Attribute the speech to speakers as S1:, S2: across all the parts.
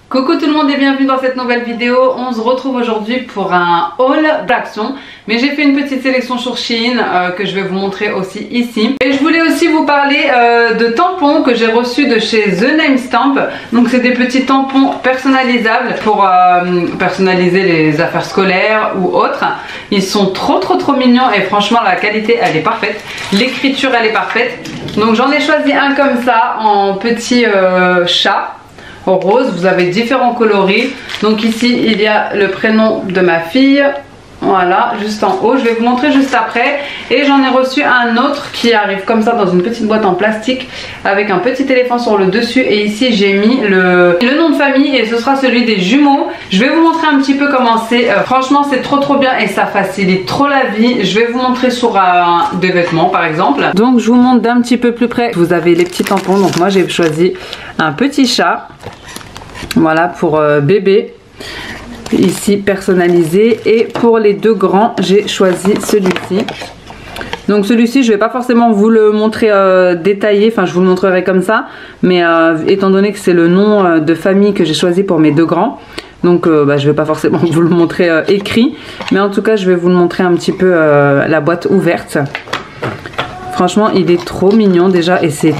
S1: Coucou tout le monde et bienvenue dans cette nouvelle vidéo. On se retrouve aujourd'hui pour un haul d'Action. Mais j'ai fait une petite sélection sur Shein que je vais vous montrer aussi ici. Et je voulais aussi vous parler de tampons que j'ai reçus de chez The Name Stamp. Donc c'est des petits tampons personnalisables pour personnaliser les affaires scolaires ou autres. Ils sont trop mignons et franchement la qualité elle est parfaite. L'écriture elle est parfaite. Donc j'en ai choisi un comme ça en petit chat. Rose, vous avez différents coloris. Donc ici il y a le prénom de ma fille, voilà, juste en haut. Je vais vous montrer juste après. Et j'en ai reçu un autre qui arrive comme ça dans une petite boîte en plastique avec un petit éléphant sur le dessus. Et ici j'ai mis le nom de famille et ce sera celui des jumeaux. Je vais vous montrer un petit peu comment c'est. Franchement c'est trop bien et ça facilite trop la vie. Je vais vous montrer sur des vêtements par exemple. Donc je vous montre d'un petit peu plus près. Vous avez les petits tampons. Donc moi j'ai choisi un petit chat. Voilà pour bébé. Ici personnalisé. Et pour les deux grands j'ai choisi celui-ci. Donc celui-ci je vais pas forcément vous le montrer détaillé, enfin je vous le montrerai comme ça, mais étant donné que c'est le nom de famille que j'ai choisi pour mes deux grands, donc je vais pas forcément vous le montrer écrit, mais en tout cas je vais vous le montrer un petit peu la boîte ouverte. Franchement il est trop mignon déjà et c'est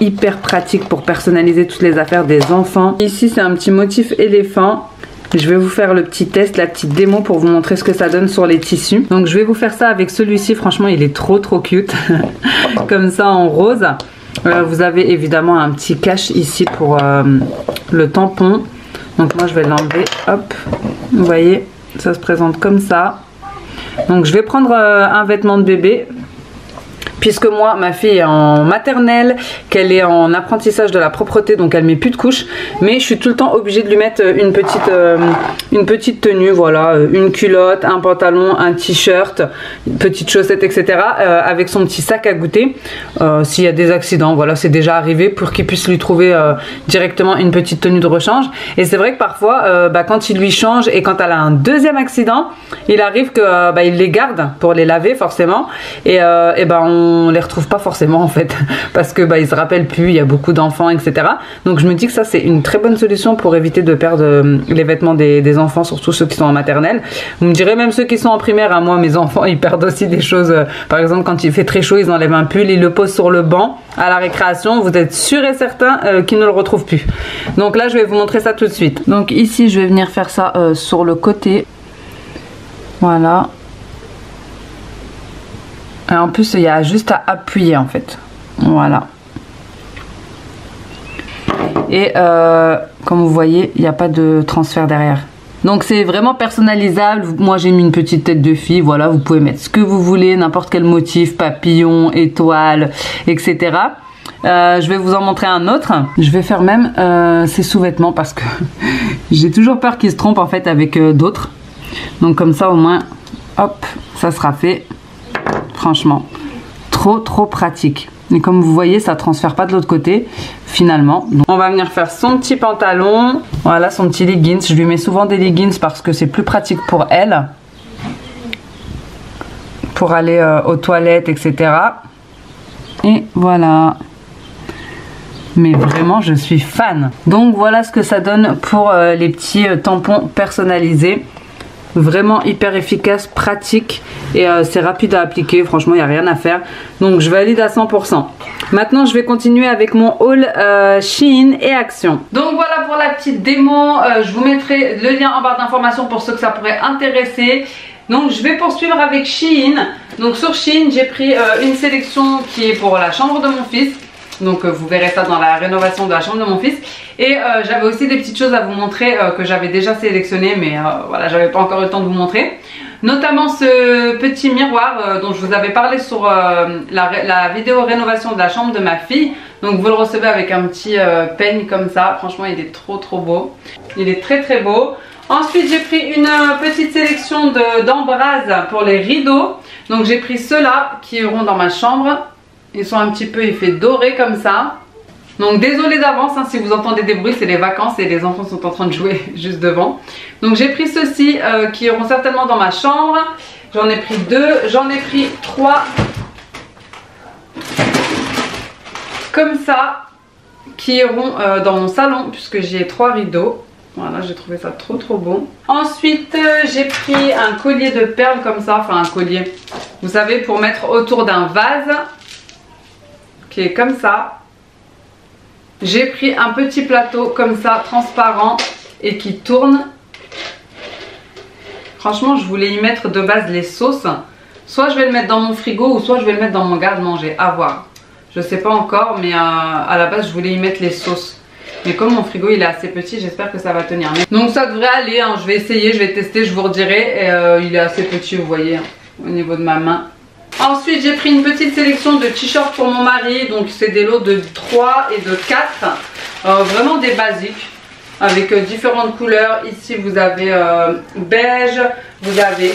S1: hyper pratique pour personnaliser toutes les affaires des enfants. Ici c'est un petit motif éléphant. Je vais vous faire le petit test, la petite démo pour vous montrer ce que ça donne sur les tissus. Donc je vais vous faire ça avec celui-ci, franchement il est trop cute. Comme ça en rose. Vous avez évidemment un petit cache ici pour le tampon. Donc moi je vais l'enlever, hop. Vous voyez, ça se présente comme ça. Donc je vais prendre un vêtement de bébé. Puisque moi, ma fille est en maternelle, qu'elle est en apprentissage de la propreté, donc elle met plus de couches. Mais je suis tout le temps obligée de lui mettre une petite tenue, voilà, une culotte, un pantalon, un t-shirt, une petite chaussette, etc. Avec son petit sac à goûter. S'il y a des accidents, voilà, c'est déjà arrivé pour qu'il puisse lui trouver directement une petite tenue de rechange. Et c'est vrai que parfois, quand il lui change et quand elle a un deuxième accident, il arrive que il les garde pour les laver forcément. Et on les retrouve pas forcément en fait parce que ils se rappellent plus, il y a beaucoup d'enfants etc. Donc je me dis que ça c'est une très bonne solution pour éviter de perdre les vêtements des enfants, surtout ceux qui sont en maternelle. Vous me direz même ceux qui sont en primaire, moi mes enfants ils perdent aussi des choses, par exemple quand il fait très chaud ils enlèvent un pull, ils le posent sur le banc à la récréation, vous êtes sûr et certain qu'ils ne le retrouvent plus. Donc là je vais vous montrer ça tout de suite. Donc ici je vais venir faire ça sur le côté, voilà. Et en plus il y a juste à appuyer en fait, voilà. Et comme vous voyez il n'y a pas de transfert derrière. Donc c'est vraiment personnalisable. Moi j'ai mis une petite tête de fille, voilà, vous pouvez mettre ce que vous voulez, n'importe quel motif, papillon, étoile, etc. Je vais vous en montrer un autre. Je vais faire même ces sous-vêtements parce que j'ai toujours peur qu'ils se trompent en fait avec d'autres. Donc comme ça au moins, hop, ça sera fait. Franchement, trop pratique. Et comme vous voyez, ça transfère pas de l'autre côté finalement. Donc, on va venir faire son petit pantalon. Voilà, son petit leggings. Je lui mets souvent des leggings parce que c'est plus pratique pour elle. Pour aller aux toilettes, etc. Et voilà. Mais vraiment, je suis fan. Donc voilà ce que ça donne pour les petits tampons personnalisés. Vraiment hyper efficace, pratique et c'est rapide à appliquer, franchement il n'y a rien à faire, donc je valide à 100%. Maintenant je vais continuer avec mon haul Shein et Action. Donc voilà pour la petite démo, je vous mettrai le lien en barre d'informations pour ceux que ça pourrait intéresser. Donc je vais poursuivre avec Shein. Donc sur Shein j'ai pris une sélection qui est pour la chambre de mon fils. Donc vous verrez ça dans la rénovation de la chambre de mon fils. Et j'avais aussi des petites choses à vous montrer que j'avais déjà sélectionnées, mais voilà, j'avais pas encore eu le temps de vous montrer. Notamment ce petit miroir dont je vous avais parlé sur la vidéo rénovation de la chambre de ma fille. Donc vous le recevez avec un petit peigne comme ça. Franchement il est trop beau. Il est très beau. Ensuite j'ai pris une petite sélection d'embrase pour les rideaux. Donc j'ai pris ceux-là qui iront dans ma chambre. Ils sont un petit peu effet doré comme ça. Donc désolé d'avance hein, si vous entendez des bruits, c'est les vacances et les enfants sont en train de jouer juste devant. Donc j'ai pris ceux-ci qui iront certainement dans ma chambre. J'en ai pris 2, j'en ai pris 3 comme ça qui iront dans mon salon puisque j'ai 3 rideaux. Voilà, j'ai trouvé ça trop bon. Ensuite j'ai pris un collier de perles comme ça, enfin un collier, vous savez, pour mettre autour d'un vase qui est comme ça. J'ai pris un petit plateau comme ça, transparent et qui tourne. Franchement, je voulais y mettre de base les sauces. Soit je vais le mettre dans mon frigo ou soit je vais le mettre dans mon garde-manger. À voir. Je sais pas encore, mais à la base, je voulais y mettre les sauces. Mais comme mon frigo il est assez petit, j'espère que ça va tenir. Donc ça devrait aller, hein. Je vais essayer, je vais tester, je vous redirai. Et il est assez petit, vous voyez, hein, au niveau de ma main. Ensuite j'ai pris une petite sélection de t-shirts pour mon mari. Donc c'est des lots de 3 et de 4. Vraiment des basiques avec différentes couleurs. Ici vous avez beige, vous avez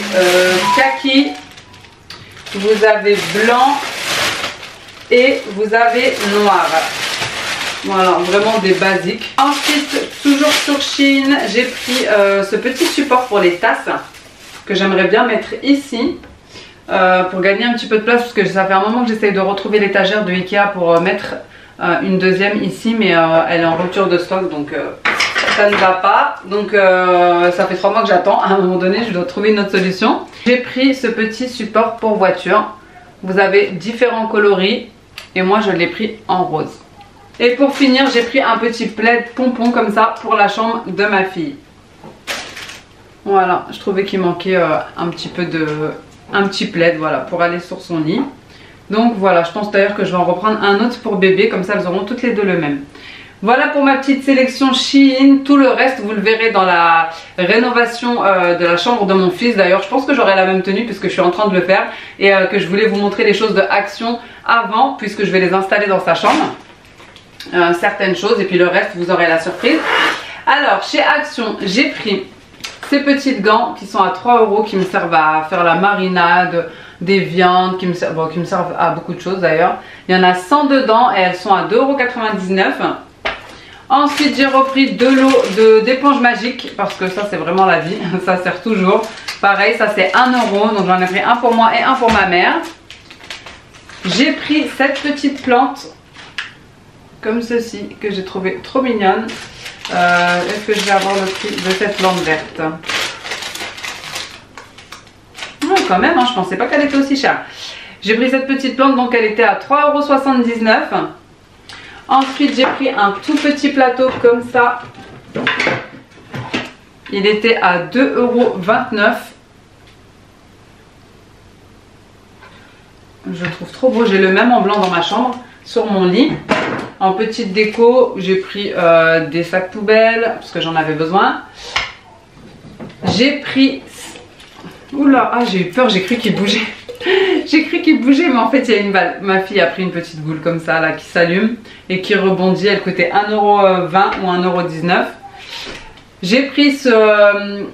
S1: kaki, vous avez blanc et vous avez noir. Voilà, vraiment des basiques. Ensuite, toujours sur Shein, j'ai pris ce petit support pour les tasses que j'aimerais bien mettre ici. Pour gagner un petit peu de place parce que ça fait un moment que j'essaye de retrouver l'étagère de Ikea pour mettre une deuxième ici, mais elle est en rupture de stock, donc ça ne va pas. Donc ça fait 3 mois que j'attends. À un moment donné je dois trouver une autre solution. J'ai pris ce petit support pour voiture. Vous avez différents coloris et moi je l'ai pris en rose. Et pour finir j'ai pris un petit plaid pompon comme ça pour la chambre de ma fille. Voilà, je trouvais qu'il manquait un petit plaid, voilà, pour aller sur son lit. Donc voilà, je pense d'ailleurs que je vais en reprendre un autre pour bébé, comme ça elles auront toutes les deux le même. Voilà pour ma petite sélection Shein. Tout le reste vous le verrez dans la rénovation de la chambre de mon fils. D'ailleurs je pense que j'aurai la même tenue puisque je suis en train de le faire. Et que je voulais vous montrer les choses de Action avant, puisque je vais les installer dans sa chambre. Certaines choses, et puis le reste vous aurez la surprise. Alors chez Action j'ai pris ces petites gants qui sont à 3 €, qui me servent à faire la marinade, des viandes, qui me servent à beaucoup de choses d'ailleurs. Il y en a 100 dedans et elles sont à 2,99 €. Ensuite j'ai repris 2 lots d'éponges magiques parce que ça c'est vraiment la vie, ça sert toujours. Pareil, ça c'est 1 €, donc j'en ai pris un pour moi et un pour ma mère. J'ai pris cette petite plante comme ceci que j'ai trouvé trop mignonne. Est-ce que je vais avoir le prix de cette plante verte? Quand même, hein, je pensais pas qu'elle était aussi chère. J'ai pris cette petite plante, donc elle était à 3,79 €. Ensuite j'ai pris un tout petit plateau comme ça. Il était à 2,29 €. Je le trouve trop beau, j'ai le même en blanc dans ma chambre, sur mon lit. En petite déco, j'ai pris des sacs poubelles parce que j'en avais besoin. J'ai pris... Oula, ah, j'ai eu peur, j'ai cru qu'il bougeait. J'ai cru qu'il bougeait, mais en fait il y a une balle. Ma fille a pris une petite boule comme ça là qui s'allume et qui rebondit. Elle coûtait 1,20 € ou 1,19 €. J'ai pris ce...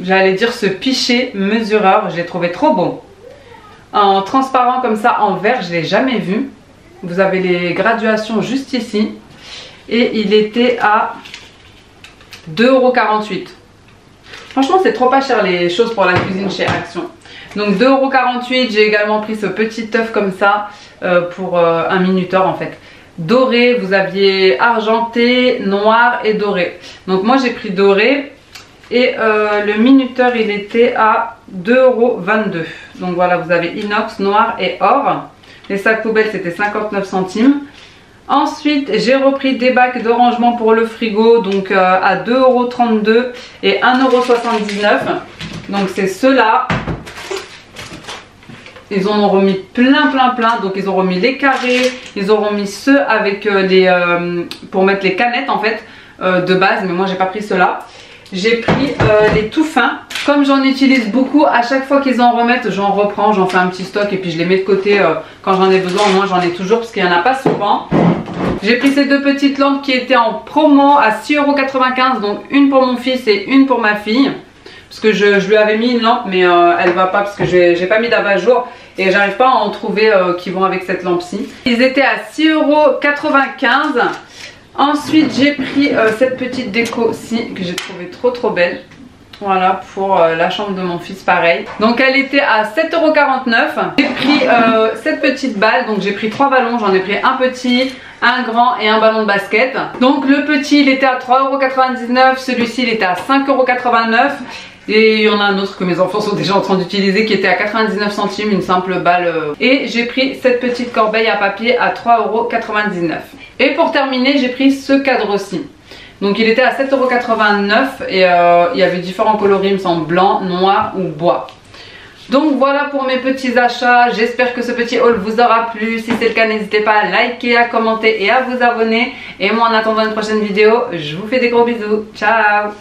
S1: j'allais dire ce pichet mesureur, je l'ai trouvé trop beau. En transparent comme ça, en vert, je ne l'ai jamais vu. Vous avez les graduations juste ici. Et il était à 2,48 €. Franchement c'est trop pas cher les choses pour la cuisine chez Action. Donc 2,48 €. J'ai également pris ce petit œuf comme ça pour un minuteur en fait. Doré, vous aviez argenté, noir et doré. Donc moi j'ai pris doré. Et le minuteur il était à 2,22 €. Donc voilà, vous avez inox, noir et or. Les sacs poubelles c'était 59 centimes. Ensuite j'ai repris des bacs de rangement pour le frigo, donc à 2,32 € et 1,79 €. Donc c'est ceux-là. Ils en ont remis plein. Donc ils ont remis les carrés, ils ont remis ceux avec pour mettre les canettes en fait de base, mais moi j'ai pas pris ceux-là. J'ai pris les tout fins. Comme j'en utilise beaucoup, à chaque fois qu'ils en remettent, j'en reprends, j'en fais un petit stock et puis je les mets de côté quand j'en ai besoin. Au moins j'en ai toujours parce qu'il n'y en a pas souvent. J'ai pris ces deux petites lampes qui étaient en promo à 6,95 €. Donc une pour mon fils et une pour ma fille. Parce que je lui avais mis une lampe mais elle va pas parce que j'ai pas mis d'abat-jour. Et j'arrive pas à en trouver qui vont avec cette lampe-ci. Ils étaient à 6,95 €. Ensuite j'ai pris cette petite déco-ci que j'ai trouvé trop belle. Voilà pour la chambre de mon fils pareil. Donc elle était à 7,49 €. J'ai pris cette petite balle. Donc j'ai pris 3 ballons. J'en ai pris un petit, un grand et un ballon de basket. Donc le petit il était à 3,99 €. Celui-ci il était à 5,89 €. Et il y en a un autre que mes enfants sont déjà en train d'utiliser qui était à 99 centimes, une simple balle. Et j'ai pris cette petite corbeille à papier à 3,99 €. Et pour terminer j'ai pris ce cadre-ci. Donc il était à 7,89 € et il y avait différents coloris, il me semble, blanc, noir ou bois. Donc voilà pour mes petits achats, j'espère que ce petit haul vous aura plu. Si c'est le cas, n'hésitez pas à liker, à commenter et à vous abonner. Et moi en attendant une prochaine vidéo, je vous fais des gros bisous, ciao.